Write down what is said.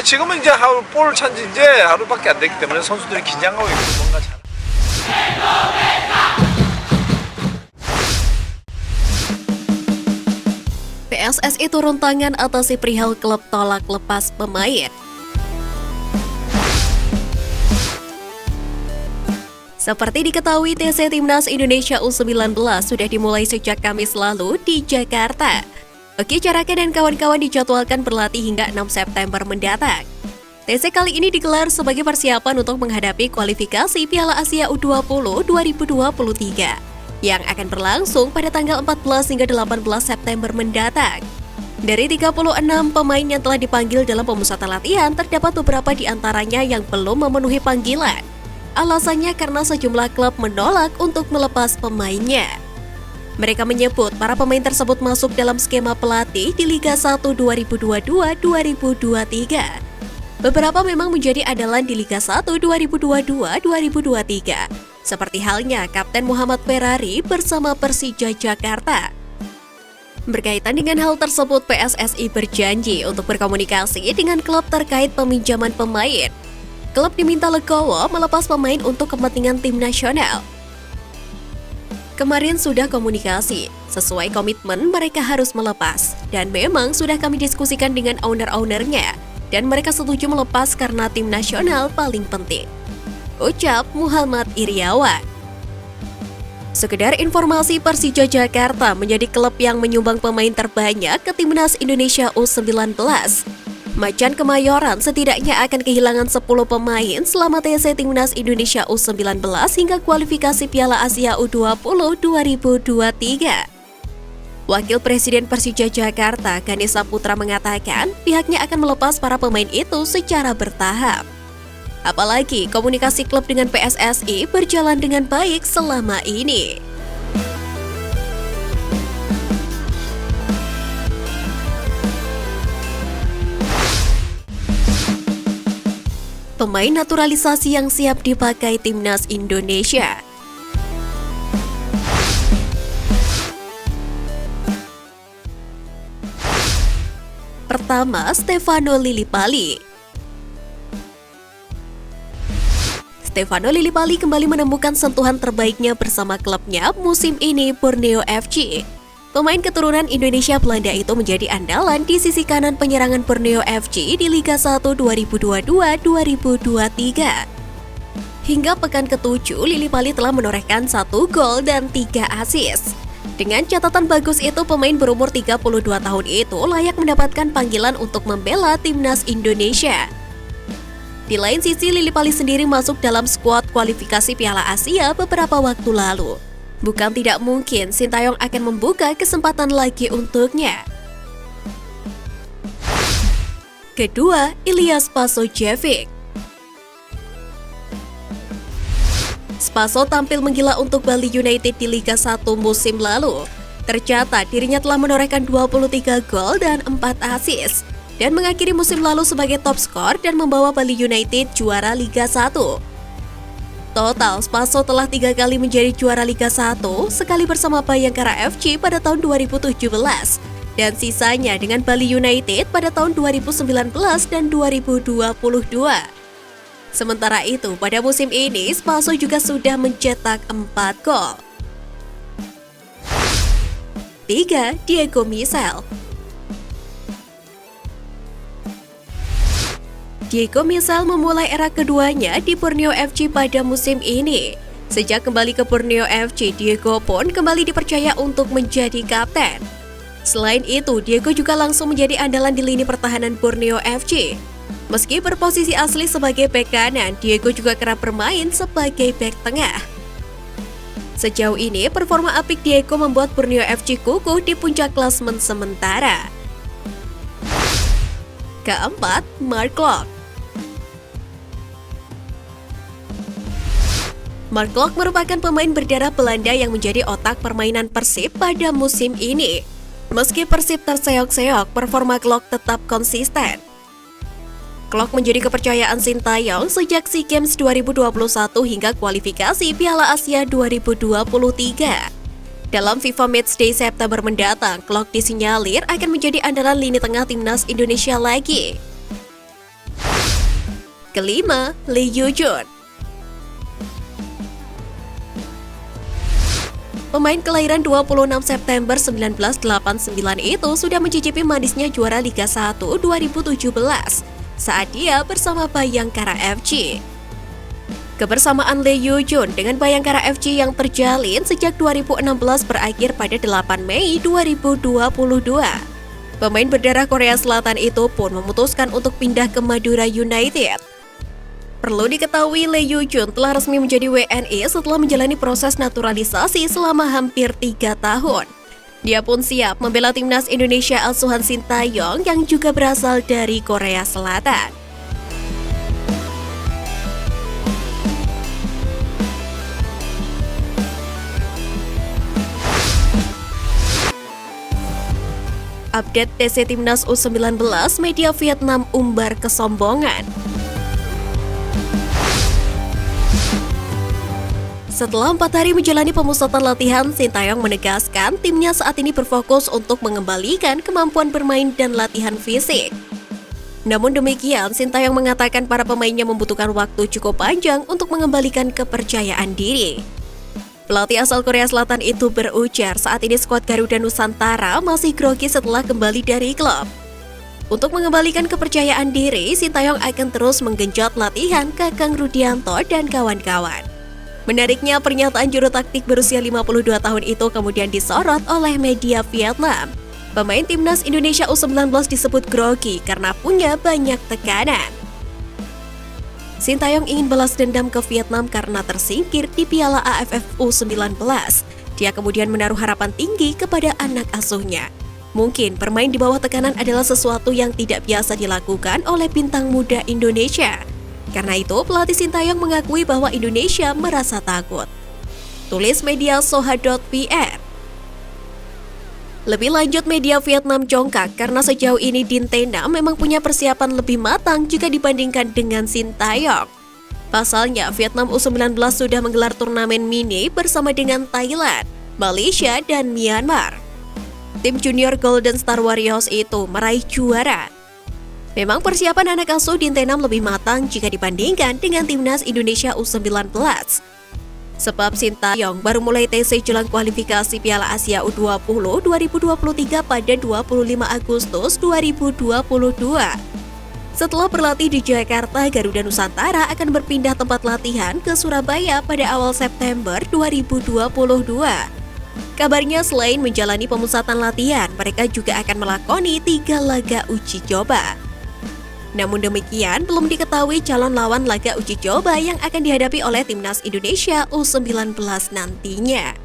지금은 이제 볼을 찬 지 이제 하루밖에 안 됐기 때문에 선수들이 긴장하고 있고 뭔가 잘. PSSI turun tangan atasi perihal klub tolak lepas pemain. Seperti diketahui, TC Timnas Indonesia U19 sudah dimulai sejak Kamis lalu di Jakarta. Oki Caraka dan kawan-kawan dijadwalkan berlatih hingga 6 September mendatang. TC kali ini digelar sebagai persiapan untuk menghadapi kualifikasi Piala Asia U20 2023 yang akan berlangsung pada tanggal 14 hingga 18 September mendatang. Dari 36 pemain yang telah dipanggil dalam pemusatan latihan, terdapat beberapa di antaranya yang belum memenuhi panggilan. Alasannya karena sejumlah klub menolak untuk melepas pemainnya. Mereka menyebut para pemain tersebut masuk dalam skema pelatih di Liga 1 2022-2023. Beberapa memang menjadi andalan di Liga 1 2022-2023, seperti halnya Kapten Muhammad Ferrari bersama Persija Jakarta. Berkaitan dengan hal tersebut, PSSI berjanji untuk berkomunikasi dengan klub terkait peminjaman pemain. Klub diminta legowo melepas pemain untuk kepentingan tim nasional. Kemarin sudah komunikasi, sesuai komitmen mereka harus melepas, dan memang sudah kami diskusikan dengan owner-ownernya, dan mereka setuju melepas karena tim nasional paling penting. Ucap Muhammad Iriawan. Sekedar informasi, Persija Jakarta menjadi klub yang menyumbang pemain terbanyak ke Timnas Indonesia U19. Macan Kemayoran setidaknya akan kehilangan 10 pemain selama TC Timnas Indonesia U19 hingga kualifikasi Piala Asia U20 2023. Wakil Presiden Persija Jakarta, Ganesha Putra mengatakan pihaknya akan melepas para pemain itu secara bertahap. Apalagi komunikasi klub dengan PSSI berjalan dengan baik selama ini. Pemain naturalisasi yang siap dipakai Timnas Indonesia. Pertama, Stefano Lillipali. Stefano Lillipali kembali menemukan sentuhan terbaiknya bersama klubnya musim ini, Borneo FC. Pemain keturunan Indonesia Belanda itu menjadi andalan di sisi kanan penyerangan Borneo FC di Liga 1 2022-2023. Hingga pekan ke-7, Lillipali telah menorehkan 1 gol dan 3 assist. Dengan catatan bagus itu, pemain berumur 32 tahun itu layak mendapatkan panggilan untuk membela Timnas Indonesia. Di lain sisi, Lillipali sendiri masuk dalam skuad kualifikasi Piala Asia beberapa waktu lalu. Bukan tidak mungkin Sintayong akan membuka kesempatan lagi untuknya. Kedua, Ilyas Spasojevic. Spaso tampil menggila untuk Bali United di Liga 1 musim lalu. Tercatat dirinya telah menorehkan 23 gol dan 4 assist, dan mengakhiri musim lalu sebagai top skor dan membawa Bali United juara Liga 1. Total, Spaso telah 3 kali menjadi juara Liga 1, sekali bersama Bayangkara FC pada tahun 2017, dan sisanya dengan Bali United pada tahun 2019 dan 2022. Sementara itu, pada musim ini, Spaso juga sudah mencetak 4 gol. 3. Diego Michel. Diego Michel memulai era keduanya di Borneo FC pada musim ini. Sejak kembali ke Borneo FC, Diego pun kembali dipercaya untuk menjadi kapten. Selain itu, Diego juga langsung menjadi andalan di lini pertahanan Borneo FC. Meski berposisi asli sebagai bek kanan, Diego juga kerap bermain sebagai bek tengah. Sejauh ini, performa apik Diego membuat Borneo FC kukuh di puncak klasemen sementara. Keempat, Mark Klok. Mark Klok merupakan pemain berdarah Belanda yang menjadi otak permainan Persib pada musim ini. Meski Persib terseok-seok, performa Klok tetap konsisten. Klok menjadi kepercayaan Sintayong sejak SEA Games 2021 hingga kualifikasi Piala Asia 2023. Dalam FIFA Matchday September mendatang, Klok disinyalir akan menjadi andalan lini tengah Timnas Indonesia lagi. Kelima, Lee Yoo-jun. Pemain kelahiran 26 September 1989 itu sudah mencicipi manisnya juara Liga 1 2017 saat dia bersama Bayangkara FC. Kebersamaan Lee Yoo-jun dengan Bayangkara FC yang terjalin sejak 2016 berakhir pada 8 Mei 2022. Pemain berdarah Korea Selatan itu pun memutuskan untuk pindah ke Madura United. Perlu diketahui, Lee Yoo-jun telah resmi menjadi WNI setelah menjalani proses naturalisasi selama hampir 3 tahun. Dia pun siap membela timnas Indonesia asuhan Sintayong yang juga berasal dari Korea Selatan. Update TC Timnas U19, media Vietnam umbar kesombongan. Setelah 4 hari menjalani pemusatan latihan, Sintayong menegaskan timnya saat ini berfokus untuk mengembalikan kemampuan bermain dan latihan fisik. Namun demikian, Sintayong mengatakan para pemainnya membutuhkan waktu cukup panjang untuk mengembalikan kepercayaan diri. Pelatih asal Korea Selatan itu berujar saat ini skuad Garuda Nusantara masih grogi setelah kembali dari klub. Untuk mengembalikan kepercayaan diri, Sintayong akan terus menggenjot latihan Kakang Rudianto dan kawan-kawan. Menariknya, pernyataan juru taktik berusia 52 tahun itu kemudian disorot oleh media Vietnam. Pemain timnas Indonesia U19 disebut grogi karena punya banyak tekanan. Sintayong ingin balas dendam ke Vietnam karena tersingkir di Piala AFF U19. Dia kemudian menaruh harapan tinggi kepada anak asuhnya. Mungkin bermain di bawah tekanan adalah sesuatu yang tidak biasa dilakukan oleh bintang muda Indonesia. Karena itu, pelatih Sintayong mengakui bahwa Indonesia merasa takut. Tulis media Soha.vn. Lebih lanjut, media Vietnam jongkak karena sejauh ini Dintena memang punya persiapan lebih matang jika dibandingkan dengan Sintayong. Pasalnya, Vietnam U19 sudah menggelar turnamen mini bersama dengan Thailand, Malaysia, dan Myanmar. Tim junior Golden Star Warriors itu meraih juara. Memang persiapan anak asuh Dintena lebih matang jika dibandingkan dengan timnas Indonesia U19. Sebab Sintayong baru mulai TC jelang kualifikasi Piala Asia U20 2023 pada 25 Agustus 2022. Setelah berlatih di Jakarta, Garuda Nusantara akan berpindah tempat latihan ke Surabaya pada awal September 2022. Kabarnya selain menjalani pemusatan latihan, mereka juga akan melakoni 3 laga uji coba. Namun demikian, belum diketahui calon lawan laga uji coba yang akan dihadapi oleh timnas Indonesia U19 nantinya.